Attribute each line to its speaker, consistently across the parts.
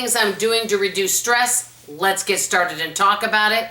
Speaker 1: things I'm doing to reduce stress. Let's get started and talk about it.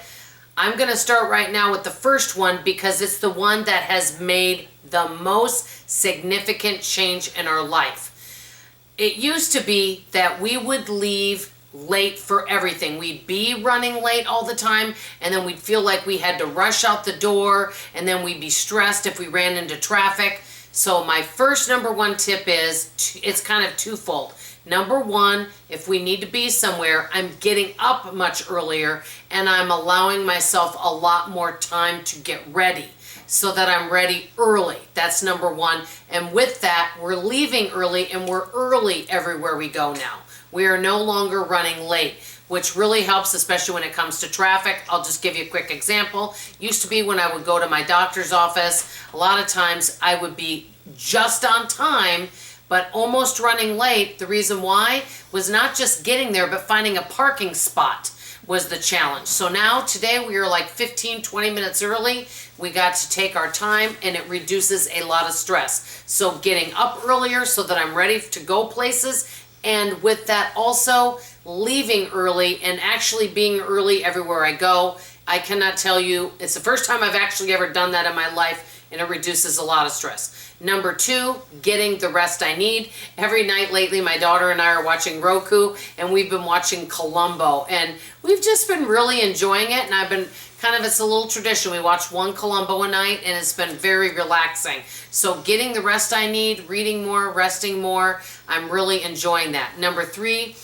Speaker 1: I'm going to start right now with the first one because it's the one that has made the most significant change in our life. It used to be that we would leave late for everything. We'd be running late all the time, and then we'd feel like we had to rush out the door, and then we'd be stressed if we ran into traffic. So my first number one tip is, it's kind of twofold. Number one, if we need to be somewhere, I'm getting up much earlier and I'm allowing myself a lot more time to get ready so that I'm ready early. That's number one. And with that, we're leaving early and we're early everywhere we go now. We are no longer running late, which really helps, especially when it comes to traffic. I'll just give you a quick example. Used to be when I would go to my doctor's office, a lot of times I would be just on time, but almost running late. The reason why was not just getting there, but finding a parking spot was the challenge. So now today we are like 15, 20 minutes early. We got to take our time and it reduces a lot of stress. So getting up earlier so that I'm ready to go places, and with that also leaving early and actually being early everywhere I go. I cannot tell you, it's the first time I've actually ever done that in my life, and it reduces a lot of stress. Number two, getting the rest I need. Every night lately, my daughter and I are watching Roku, and we've been watching Columbo, and we've just been really enjoying it, and I've been it's a little tradition. We watch one Columbo a night, and it's been very relaxing. So getting the rest I need, reading more, resting more, I'm really enjoying that. Number three,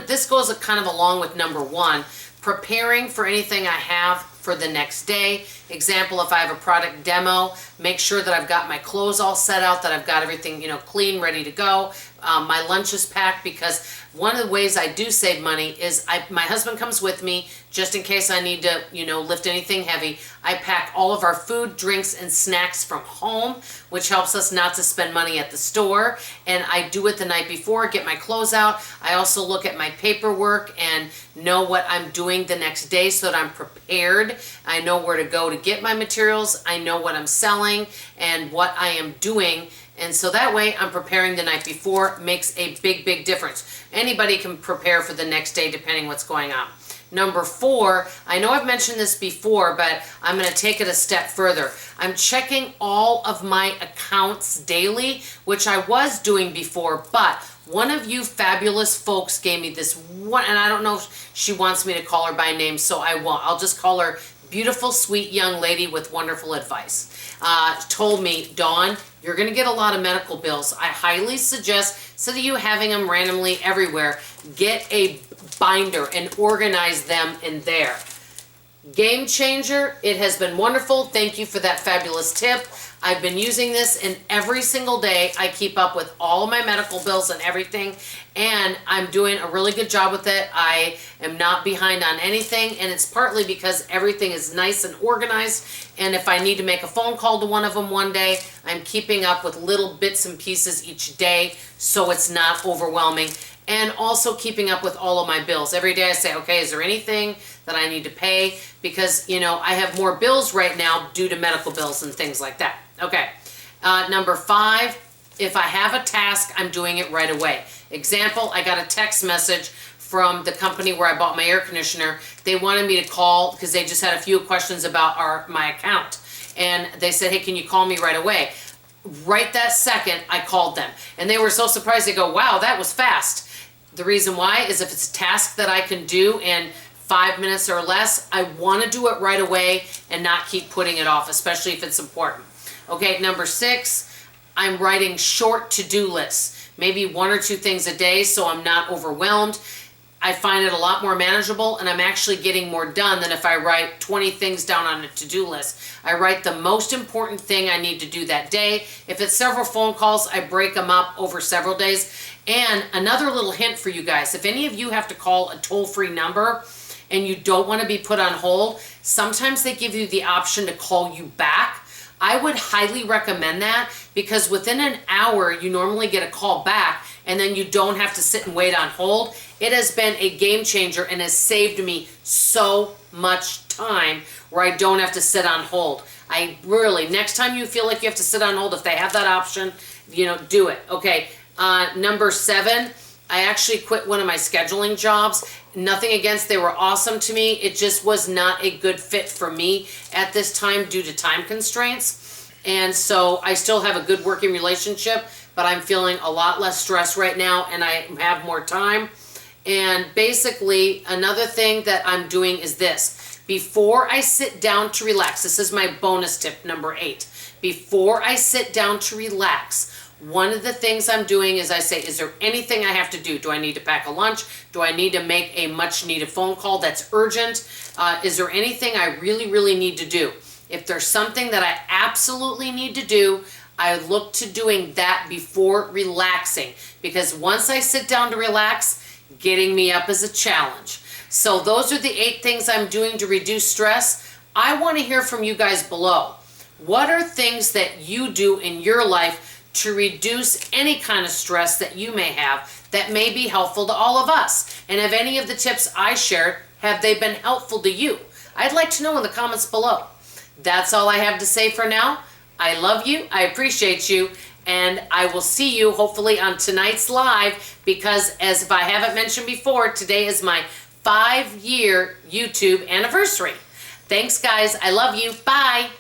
Speaker 1: this goes kind of along with number one, preparing for anything I have for the next day. Example, if I have a product demo, make sure that I've got my clothes all set out, that I've got everything, clean, ready to go. My lunch is packed, because one of the ways I do save money is my husband comes with me just in case I need to, lift anything heavy. I pack all of our food, drinks, and snacks from home, which helps us not to spend money at the store. And I do it the night before, get my clothes out. I also look at my paperwork and know what I'm doing the next day so that I'm prepared. I know where to go to get my materials. I know what I'm selling and what I am doing. And so that way I'm preparing the night before. Makes a big, big difference. Anybody can prepare for the next day depending what's going on. Number four, I know I've mentioned this before, but I'm going to take it a step further. I'm checking all of my accounts daily, which I was doing before, but one of you fabulous folks gave me this one, and I don't know if she wants me to call her by name, so I won't. I'll just call her beautiful, sweet young lady with wonderful advice. Told me, Dawn, you're going to get a lot of medical bills. I highly suggest, instead of you having them randomly everywhere, get a binder and organize them in there. Game changer. It has been wonderful. Thank you for that fabulous tip. I've been using this, and every single day I keep up with all of my medical bills and everything, and I'm doing a really good job with it. I am not behind on anything, and it's partly because everything is nice and organized, and if I need to make a phone call to one of them one day, I'm keeping up with little bits and pieces each day so it's not overwhelming. And also keeping up with all of my bills. Every day I say, okay, is there anything that I need to pay? Because, I have more bills right now due to medical bills and things like that. Okay. Number five, if I have a task, I'm doing it right away. Example, I got a text message from the company where I bought my air conditioner. They wanted me to call because they just had a few questions about my account. And they said, hey, can you call me right away? Right that second, I called them. And they were so surprised. They go, wow, that was fast. The reason why is if it's a task that I can do in 5 minutes or less, I want to do it right away and not keep putting it off, especially if it's important. Okay, number six, I'm writing short to-do lists. Maybe 1 or 2 things a day so I'm not overwhelmed. I find it a lot more manageable, and I'm actually getting more done than if I write 20 things down on a to-do list. I write the most important thing I need to do that day. If it's several phone calls, I break them up over several days. And another little hint for you guys, if any of you have to call a toll-free number and you don't want to be put on hold, sometimes they give you the option to call you back. I would highly recommend that, because within an hour you normally get a call back, and then you don't have to sit and wait on hold. It has been a game changer and has saved me so much time where I don't have to sit on hold. I really, next time you feel like you have to sit on hold, if they have that option, do it. Okay, number 7, I actually quit one of my scheduling jobs. Nothing against, they were awesome to me. It just was not a good fit for me at this time due to time constraints. And so I still have a good working relationship, but I'm feeling a lot less stress right now and I have more time. And basically, another thing that I'm doing is this. Before I sit down to relax, this is my bonus tip number 8. Before I sit down to relax, one of the things I'm doing is I say, is there anything I have to do? Do I need to pack a lunch? Do I need to make a much needed phone call that's urgent? Is there anything I really need to do? If there's something that I absolutely need to do, I look to doing that before relaxing. Because once I sit down to relax, getting me up is a challenge. So those are the 8 things I'm doing to reduce stress. I want to hear from you guys below. What are things that you do in your life to reduce any kind of stress that you may have that may be helpful to all of us? And have any of the tips I shared, have they been helpful to you? I'd like to know in the comments below. That's all I have to say for now. I love you, I appreciate you, and I will see you hopefully on tonight's live, because as if I haven't mentioned before, today is my 5-year YouTube anniversary. Thanks guys, I love you, bye.